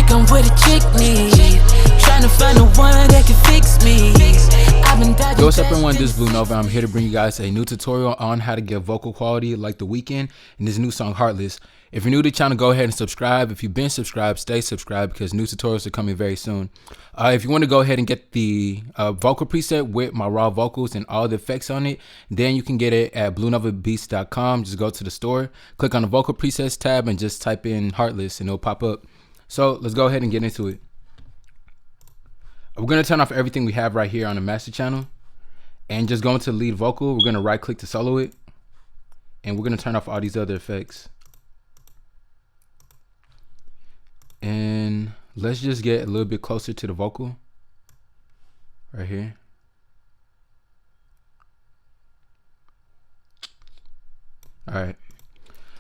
chick, I'm what a chick need. Trying to find the one that can fix me. I've been dodging. Yo, what's up everyone, this is Blue Nova. I'm here to bring you guys a new tutorial on how to get vocal quality like the Weeknd in his new song Heartless. If you're new to the channel, go ahead and subscribe. If you've been subscribed, stay subscribed because new tutorials are coming very soon. If you want to go ahead and get the vocal preset with my raw vocals and all the effects on it, then you can get it at bluenovabeats.com. Just go to the store, click on the vocal presets tab and just type in Heartless and it'll pop up. So let's go ahead and get into it. We're going to turn off everything we have right here on the master channel and just go into the lead vocal. We're going to right click to solo it and we're going to turn off all these other effects. And let's just get a little bit closer to the vocal right here. All right.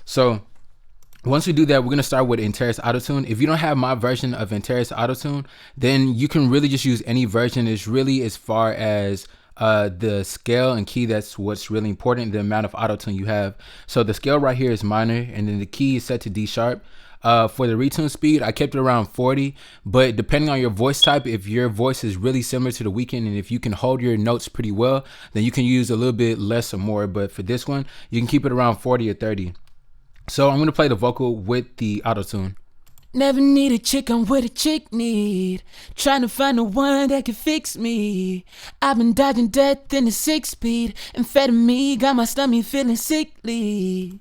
So once we do that, we're going to start with Antares Autotune. If you don't have my version of Antares Autotune, then you can really just use any version. It's really as far as the scale and key, that's what's really important, the amount of autotune you have. So the scale right here is minor and then the key is set to D sharp. For the retune speed, I kept it around 40, but depending on your voice type, if your voice is really similar to the Weeknd and if you can hold your notes pretty well, then you can use a little bit less or more. But for this one, you can keep it around 40 or 30. So I'm going to play the vocal with the autotune. Never need a chick, I'm what a chick need. Trying to find the one that can fix me. I've been dodging death in the 6-speed. Amphetamine got my stomach feeling sickly.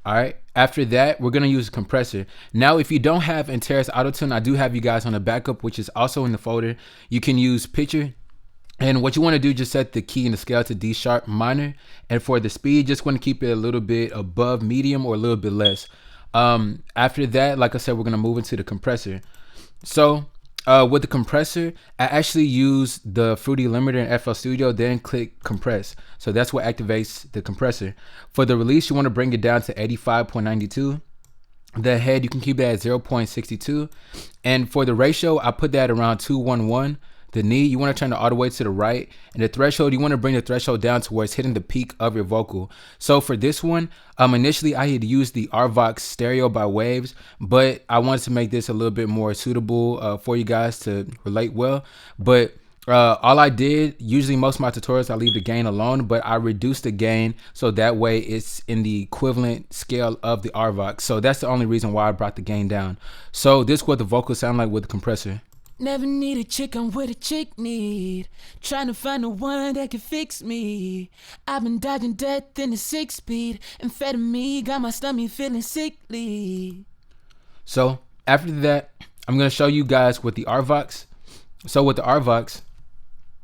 All right, after that, we're going to use a compressor. Now, if you don't have Antares Autotune, I do have you guys on the backup, which is also in the folder. You can use Picture. And what you want to do, just set the key and the scale to D sharp minor. And for the speed, just want to keep it a little bit above medium or a little bit less. After that, like I said, we're going to move into the compressor. So with the compressor, I actually use the Fruity Limiter in FL Studio, then click compress. So that's what activates the compressor. For the release, you want to bring it down to 85.92. The head, you can keep that at 0.62. And for the ratio, I put that around 2:1:1. The knee, you want to turn it all the way to the right, and the threshold, you want to bring the threshold down to where it's hitting the peak of your vocal. So for this one, initially I had used the Arvox Stereo by Waves, but I wanted to make this a little bit more suitable for you guys to relate well. But all I did, usually most of my tutorials I leave the gain alone, but I reduced the gain so that way it's in the equivalent scale of the Arvox. So that's the only reason why I brought the gain down. So this is what the vocals sound like with the compressor. Never need a chick, I'm what a chick need. Trying to find the one that can fix me. I've been dodging death in the 6-speed. Amphetamine got my stomach feeling sickly. So after that, I'm going to show you guys with the Arvox. So with the Arvox,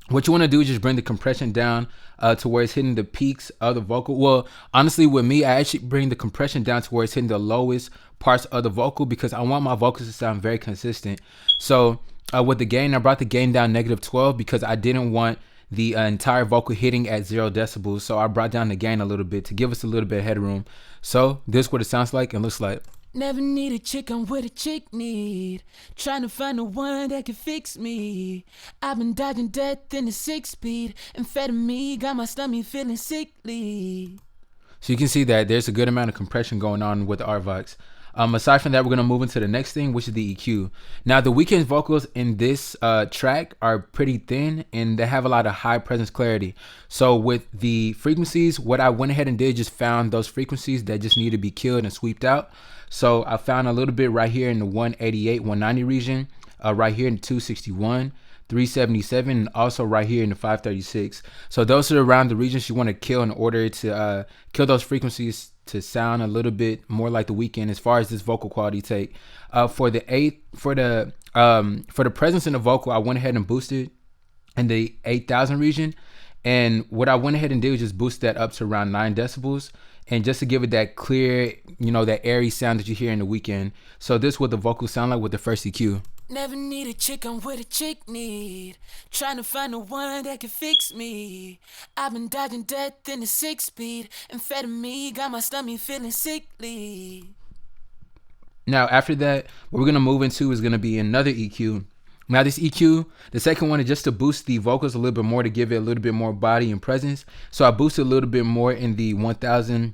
what you want to do is just bring the compression down to where it's hitting the peaks of the vocal. Well, honestly, with me, I actually bring the compression down to where it's hitting the lowest parts of the vocal because I want my vocals to sound very consistent. So with the gain, I brought the gain down -12 because I didn't want the entire vocal hitting at 0 decibels. So I brought down the gain a little bit to give us a little bit of headroom. So this is what it sounds like and looks like. Never need a chick, I'm what a chick need. Trying to find the one that can fix me. I've been dodging death in the 6-speed. Amphetamine got my stomach feeling sickly. So you can see that there's a good amount of compression going on with the Arvox. Aside from that, we're going to move into the next thing, which is the EQ. Now, the Weeknd's vocals in this track are pretty thin and they have a lot of high presence clarity. So with the frequencies, what I went ahead and did, just found those frequencies that just need to be killed and sweeped out. So I found a little bit right here in the 188, 190 region, right here in 261, 377, and also right here in the 536. So those are around the regions you want to kill in order to kill those frequencies to sound a little bit more like the Weeknd as far as this vocal quality take. For the presence in the vocal, I went ahead and boosted in the 8,000 region. And what I went ahead and did was just boost that up to around 9 decibels. And just to give it that clear, you know, that airy sound that you hear in the Weeknd. So this is what the vocals sound like with the first EQ. Never need a chick, I'm what a chick need. Trying to find the one that can fix me. I've been dodging death in the 6-speed. Amphetamine got my stomach feeling sickly. Now after that, what we're going to move into is going to be another EQ. Now this EQ, the second one is just to boost the vocals a little bit more, to give it a little bit more body and presence. So I boosted a little bit more in the 1000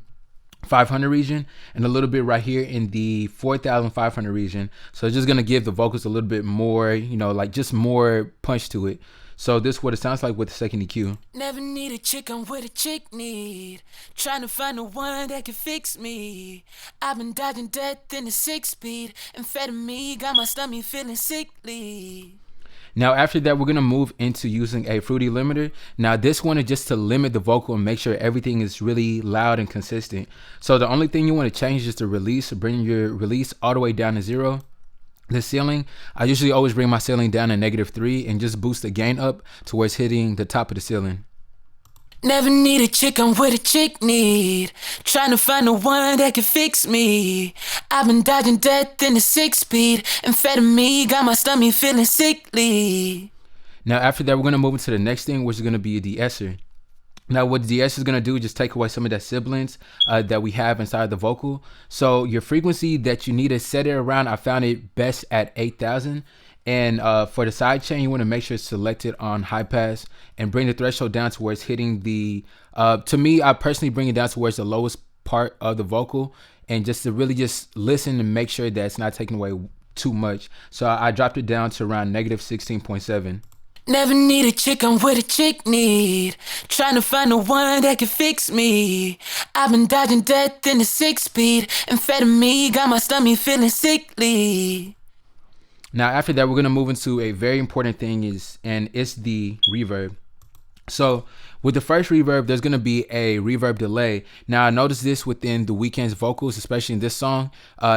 500 region, and a little bit right here in the 4,500 region. So it's just gonna give the vocals a little bit more, you know, like just more punch to it. So this is what it sounds like with the second EQ. Never need a chick, I'm what a chick need. Trying to find the one that can fix me. I've been dodging death in a 6-speed. Amphetamine got my stomach feeling sickly. Now after that, we're gonna move into using a fruity limiter. Now this one is just to limit the vocal and make sure everything is really loud and consistent. So the only thing you want to change is the release. Bring your release all the way down to 0. The ceiling, I usually always bring my ceiling down to -3 and just boost the gain up to where it's hitting the top of the ceiling. Never need a chick, I'm what a chick need. Trying to find the one that can fix me. I've been dodging death in a 6-speed. Amphetamine got my stomach feeling sickly. Now after that, we're gonna move into the next thing, which is gonna be a de-esser. Now what the de-esser is gonna do is just take away some of that sibilance that we have inside the vocal. So your frequency that you need to set it around, I found it best at 8,000. And for the side chain, you want to make sure it's selected on high pass and bring the threshold down to where it's hitting the, to me, I personally bring it down to where it's the lowest part of the vocal, and just to really just listen and make sure that it's not taking away too much. So I dropped it down to around -16.7. Never need a chick, I'm what a chick need. Trying to find the one that can fix me. I've been dodging death in a 6-speed. Amphetamine got my stomach feeling sickly. Now after that, we're gonna move into a very important thing it's the reverb. So with the first reverb, there's gonna be a reverb delay. Now I noticed this within the Weeknd's vocals, especially in this song.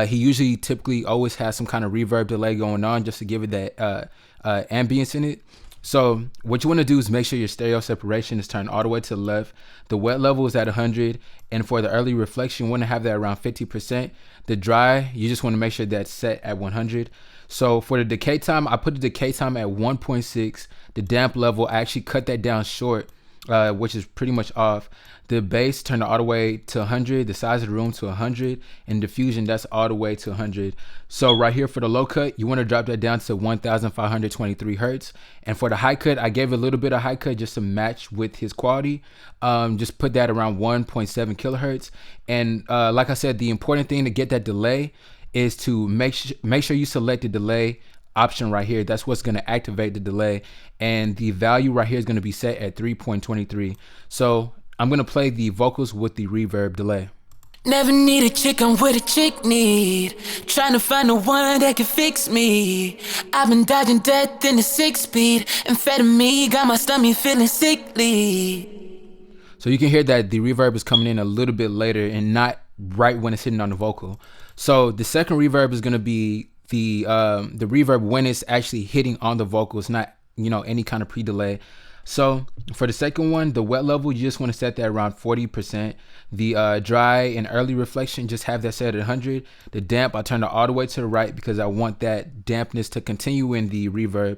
He usually typically always has some kind of reverb delay going on just to give it that ambience in it. So what you want to do is make sure your stereo separation is turned all the way to the left. The wet level is at 100, and for the early reflection, you want to have that around 50%. The dry, you just want to make sure that's set at 100. So for the decay time, I put the decay time at 1.6. The damp level, I actually cut that down short, which is pretty much off. The bass, turn it all the way to 100. The size of the room to 100. And diffusion, that's all the way to 100. So right here for the low cut, you want to drop that down to 1,523 hertz. And for the high cut, I gave a little bit of high cut just to match with his quality. Just put that around 1.7 kilohertz. And like I said, the important thing to get that delay is to make sure you select the delay option right here. That's what's going to activate the delay, and the value right here is going to be set at 3.23. So I'm going to play the vocals with the reverb delay. Never need a chick, I'm what a chick need. Trying to find the one that can fix me. I've been dodging death in a 6-speed. Amphetamine got my stomach feeling sickly. So you can hear that the reverb is coming in a little bit later and not right when it's hitting on the vocal. So the second reverb is going to be the reverb when it's actually hitting on the vocals, not, you know, any kind of pre-delay. So for the second one, the wet level, you just want to set that around 40%. The dry and early reflection, just have that set at 100. The damp, I turn it all the way to the right because I want that dampness to continue in the reverb.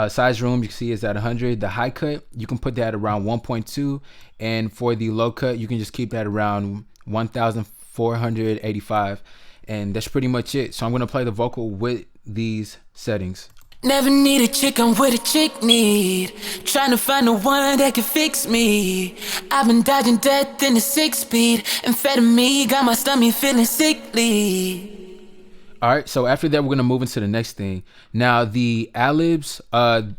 Size room, you can see is at 100. The high cut, you can put that around 1.2. And for the low cut, you can just keep that around 1,485. And that's pretty much it. So I'm going to play the vocal with these settings. Never need a chick, I'm what a chick need. Trying to find the one that can fix me. I've been dodging death in a 6-speed. Amphetamine got my stomach feeling sickly. All right, so after that, we're going to move into the next thing. Now, the ad-libs,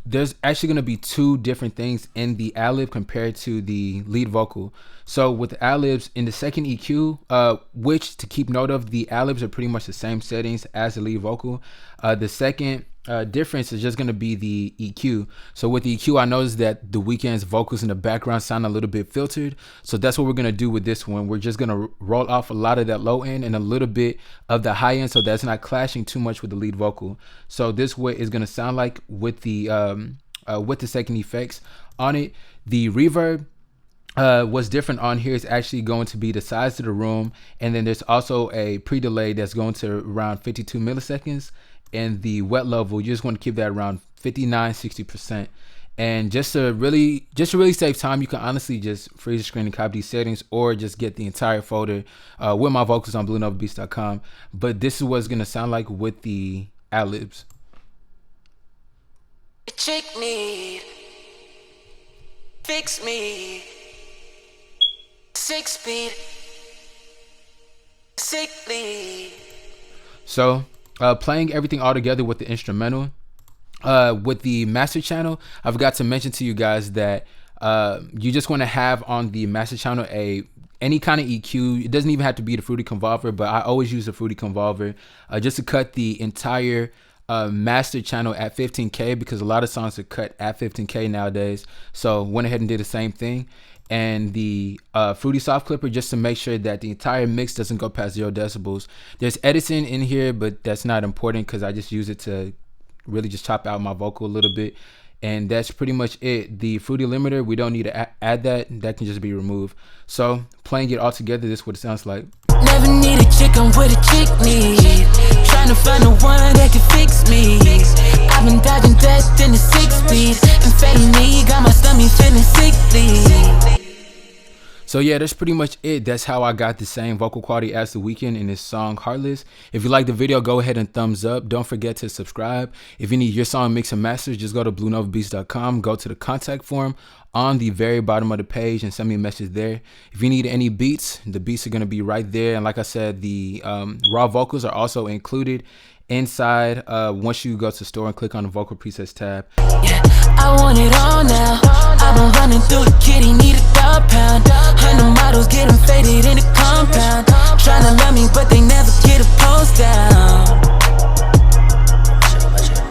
there's actually going to be two different things in the ad-lib compared to the lead vocal. So with the ad-libs, in the second EQ, which to keep note of, the ad-libs are pretty much the same settings as the lead vocal. The second difference is just going to be the EQ. So with the EQ, I noticed that the Weeknd's vocals in the background sound a little bit filtered. So that's what we're going to do with this one. We're just going to roll off a lot of that low end and a little bit of the high end, so that's not clashing too much with the lead vocal. So this way is going to sound like with the second effects on it. The reverb, what's different on here is actually going to be the size of the room, and then there's also a pre-delay that's going to around 52 milliseconds. And the wet level, you just want to keep that around 59-60%. And just to really save time, you can honestly just freeze the screen and copy these settings, or just get the entire folder with my vocals on bluenovabeats.com. But this is what it's gonna sound like with the ad-libs. Chick need fix me 6-speed. sickly. So playing everything all together with the instrumental. With the master channel, I forgot to mention to you guys that you just want to have on the master channel any kind of EQ. It doesn't even have to be the Fruity Convolver, but I always use the Fruity Convolver just to cut the entire master channel at 15K, because a lot of songs are cut at 15K nowadays. So went ahead and did the same thing. And the Fruity Soft Clipper, just to make sure that the entire mix doesn't go past 0 decibels. There's editing in here, but that's not important because I just use it to really just chop out my vocal a little bit. And that's pretty much it. The Fruity Limiter, we don't need to add that. That can just be removed. So playing it all together, this is what it sounds like. Never need a chick, I'm what a chick need. Trying to find the one that can fix me. I've been dodging death in the 6-speed. Amphetamine got my stomach feeling sickly. So yeah, that's pretty much it. That's how I got the same vocal quality as the Weeknd in his song Heartless. If you like the video, go ahead and thumbs up. Don't forget to subscribe. If you need your song mix and masters, just go to bluenovabeats.com. Go to the contact form on the very bottom of the page and send me a message there. If you need any beats, the beats are going to be right there. And like I said, the raw vocals are also included inside once you go to store and click on the vocal presets tab. Yeah, I want it all now. I've been running through the kitty, need a dog pound.